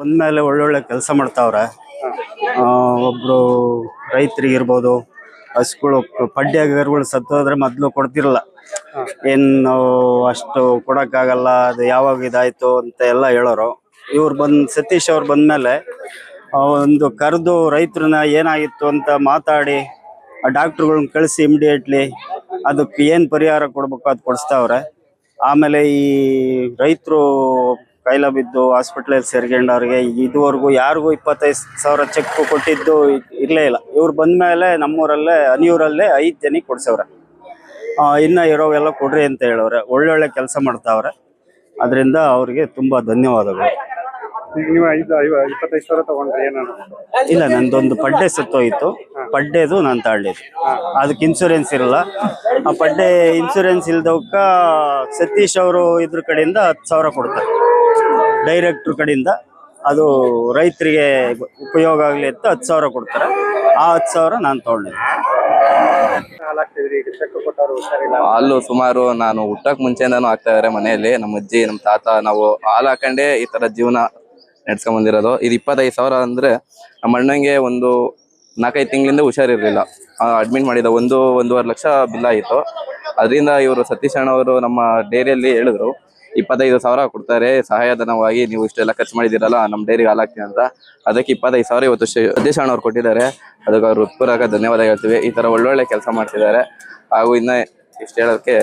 ಬಂದ್ಮೇಲೆ ಒಳ್ಳೊಳ್ಳೆ ಕೆಲಸ ಮಾಡ್ತಾವ್ರೆ. ಒಬ್ರು ರೈತರಿಗಿರ್ಬೋದು, ಹಸುಗಳು ಪಡ್ಯಾಗರುಗಳು ಸತ್ತೋದ್ರೆ ಮೊದಲು ಕೊಡ್ತಿರಲ್ಲ, ಏನು ಅಷ್ಟು ಕೊಡೋಕ್ಕಾಗಲ್ಲ, ಅದು ಯಾವಾಗ ಇದಾಯ್ತು ಅಂತ ಎಲ್ಲ ಹೇಳೋರು. ಸತೀಶ್ ಅವ್ರು ಬಂದ್ಮೇಲೆ ಒಂದು ಕರೆದು ರೈತರನ್ನ ಏನಾಗಿತ್ತು ಅಂತ ಮಾತಾಡಿ ಆ ಡಾಕ್ಟ್ರುಗಳ್ನ ಕಳಿಸಿ ಇಮಿಡಿಯೇಟ್ಲಿ ಅದಕ್ಕೆ ಏನು ಪರಿಹಾರ ಕೊಡ್ಬೇಕು ಅದು ಕೊಡಿಸ್ತಾವ್ರೆ. ಆಮೇಲೆ ಈ ರೈತರು ಕೈಲ ಬಿದ್ದು ಹಾಸ್ಪಿಟ್ಲಲ್ಲಿ ಸೇರ್ಕೊಂಡವ್ರಿಗೆ ಇದುವರೆಗೂ ಯಾರಿಗೂ 25,000 ಚೆಕ್ ಕೊಟ್ಟಿದ್ದು ಇರಲೇ ಇಲ್ಲ. ಇವ್ರು ಬಂದ್ಮೇಲೆ ನಮ್ಮೂರಲ್ಲೇ ಅನಿಯೂರಲ್ಲೇ 5 ಜನಕ್ಕೆ ಕೊಡ್ಸವ್ರೆ. ಇನ್ನು ಇರೋವೆಲ್ಲ ಕೊಡ್ರಿ ಅಂತ ಹೇಳವ್ರೆ. ಒಳ್ಳೊಳ್ಳೆ ಕೆಲಸ ಮಾಡ್ತಾವ್ರೆ. ಅದರಿಂದ ಅವ್ರಿಗೆ ತುಂಬಾ ಧನ್ಯವಾದಗಳು. ನೀವು 25,000 ತಗೊಂಡ್ರೆ ಏನಾದ್ರು? ಇಲ್ಲ, ನಂದೊಂದು ಪಡ್ಡೆ ಸತ್ತೋಯ್ತು. ಪಡ್ಡೆದು ನಾನು ತಾಳಿದ್ದು, ಅದಕ್ಕೆ ಇನ್ಶೂರೆನ್ಸ್ ಇರಲ್ಲ. ಆ ಪಡ್ಡೆ ಇನ್ಶೂರೆನ್ಸ್ ಇಲ್ದವಕ್ಕ ಸತೀಶ್ ಅವರು ಇದ್ರ ಕಡೆಯಿಂದ 10,000 ಕೊಡ್ತಾರೆ, ಡೈರೆಕ್ಟ್ರ್ ಕಡೆಯಿಂದ. ಅದು ರೈತರಿಗೆ ಉಪಯೋಗ ಆಗಲಿ ಅಂತ 10,000 ಕೊಡ್ತಾರೆ. ಆ 10,000 ನಾನು ತಗೊಂಡಿದ್ದೆ. ಹಾಲು ಸುಮಾರು ನಾನು ಹುಟ್ಟಕ್ ಮುಂಚೆಯಿಂದಾನು ಆಗ್ತಾ ಇದಾರೆ ಮನೆಯಲ್ಲಿ. ನಮ್ಮ ಅಜ್ಜಿ, ನಮ್ಮ ತಾತ, ನಾವು ಹಾಲು ಹಾಕೊಂಡೇ ಈ ತರ ಜೀವನ ನಡ್ಸ್ಕೊಂಡ್ ಬಂದಿರೋದು. ಇದು 25,000 ಅಂದ್ರೆ ನಮ್ಮ ಅಣ್ಣಂಗೆ ಒಂದು 4-5 ತಿಂಗಳಿಂದ ಹುಷಾರಿರ್ಲಿಲ್ಲ. ಅಡ್ಮಿಟ್ ಮಾಡಿದ 1-1.5 ಲಕ್ಷ ಬಿಲ್ ಆಯಿತು. ಅದರಿಂದ ಇವರು ಸತೀಶ್ ಅಣ್ಣವರು ನಮ್ಮ ಡೈರಿಯಲ್ಲಿ ಹೇಳಿದ್ರು 25,000 ಕೊಡ್ತಾರೆ ಸಹಾಯಧನವಾಗಿ, ನೀವು ಇಷ್ಟೆಲ್ಲ ಖರ್ಚು ಮಾಡಿದಿರಲ್ಲ ನಮ್ಮ ಡೈರಿಗೆ ಹಾಲು ಹಾಕ್ತೀನಿ ಅಂತ. ಅದಕ್ಕೆ 25,000 ಇವತ್ತು ಸತೀಶ್ ಅಣ್ಣವ್ರು ಕೊಟ್ಟಿದ್ದಾರೆ. ಅದಕ್ಕೆ ಅವ್ರು ಹೃತ್ಪೂರ್ವಕ ಧನ್ಯವಾದ ಹೇಳ್ತೀವಿ. ಈ ತರ ಒಳ್ಳೊಳ್ಳೆ ಕೆಲಸ ಮಾಡ್ತಿದ್ದಾರೆ. ಹಾಗೂ ಇನ್ನ ಇಷ್ಟು ಹೇಳೋಕ್ಕೆ